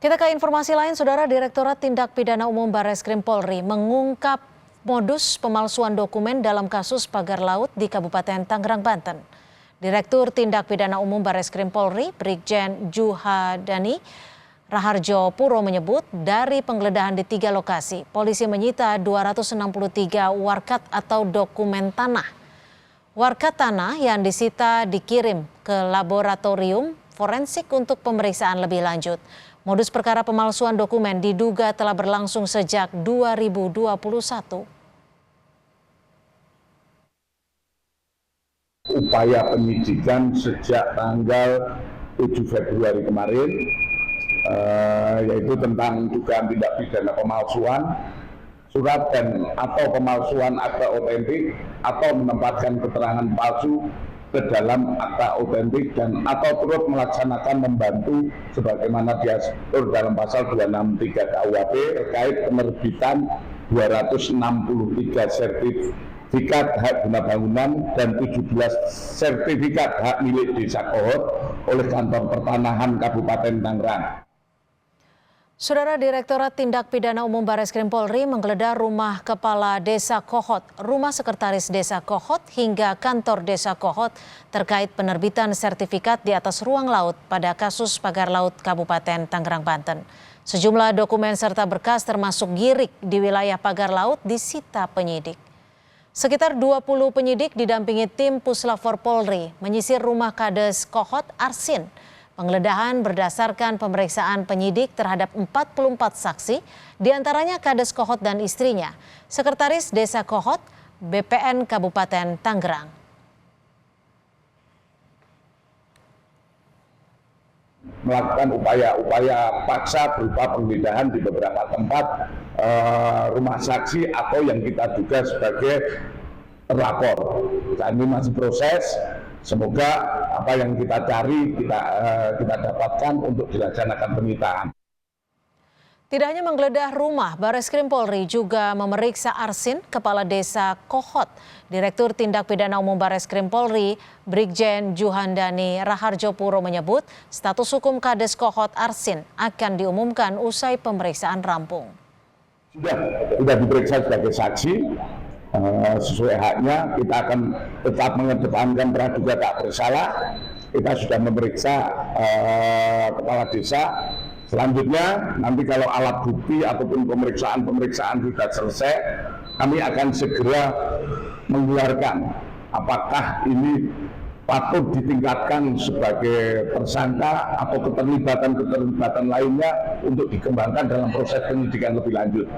Kita ke informasi lain, Saudara. Direktorat Tindak Pidana Umum Barreskrim Polri mengungkap modus pemalsuan dokumen dalam kasus pagar laut di Kabupaten Tangerang, Banten. Direktur Tindak Pidana Umum Barreskrim Polri, Brigjen Juhadani Raharjo Puro menyebut dari penggeledahan di 3 lokasi, polisi menyita 263 warkat atau dokumen tanah. Warkat tanah yang disita dikirim ke laboratorium forensik untuk pemeriksaan lebih lanjut. Modus perkara pemalsuan dokumen diduga telah berlangsung sejak 2021. Upaya penyidikan sejak tanggal 7 Februari kemarin, yaitu tentang dugaan tindak pidana pemalsuan surat dan atau pemalsuan akta otentik atau menempatkan keterangan palsu ke dalam akta otentik dan atau turut melaksanakan membantu sebagaimana diatur dalam pasal 263 KUHP terkait penerbitan 263 sertifikat hak guna bangunan dan 17 sertifikat hak milik Desa Kohot oleh Kantor Pertanahan Kabupaten Tangerang. Saudara, Direktorat Tindak Pidana Umum Barreskrim Polri menggeledah rumah Kepala Desa Kohot, rumah Sekretaris Desa Kohot hingga kantor Desa Kohot terkait penerbitan sertifikat di atas ruang laut pada kasus pagar laut Kabupaten Tangerang, Banten. Sejumlah dokumen serta berkas termasuk girik di wilayah pagar laut disita penyidik. Sekitar 20 penyidik didampingi tim Puslapfor Polri menyisir rumah Kades Kohot Arsin. Penggeledahan berdasarkan pemeriksaan penyidik terhadap 44 saksi, diantaranya Kades Kohot dan istrinya, Sekretaris Desa Kohot, BPN Kabupaten Tangerang. Melakukan upaya-upaya paksa berupa penggeledahan di beberapa tempat rumah saksi atau yang kita duga sebagai terlapor. Saat ini masih proses. Semoga apa yang kita cari kita dapatkan untuk dilaksanakan penyitaan. Tidak hanya menggeledah rumah, Barreskrim Polri juga memeriksa Arsin, Kepala Desa Kohot. Direktur Tindak Pidana Umum Barreskrim Polri, Brigjen Juhadani Raharjo Puro menyebut status hukum Kades Kohot Arsin akan diumumkan usai pemeriksaan rampung. Sudah diperiksa sebagai saksi. Sesuai haknya, kita akan tetap mengedepankan praduga tak bersalah. Kita sudah memeriksa kepala desa. Selanjutnya, nanti kalau alat bukti ataupun pemeriksaan sudah selesai, kami akan segera mengeluarkan apakah ini patut ditingkatkan sebagai tersangka atau keterlibatan lainnya untuk dikembangkan dalam proses penyidikan lebih lanjut.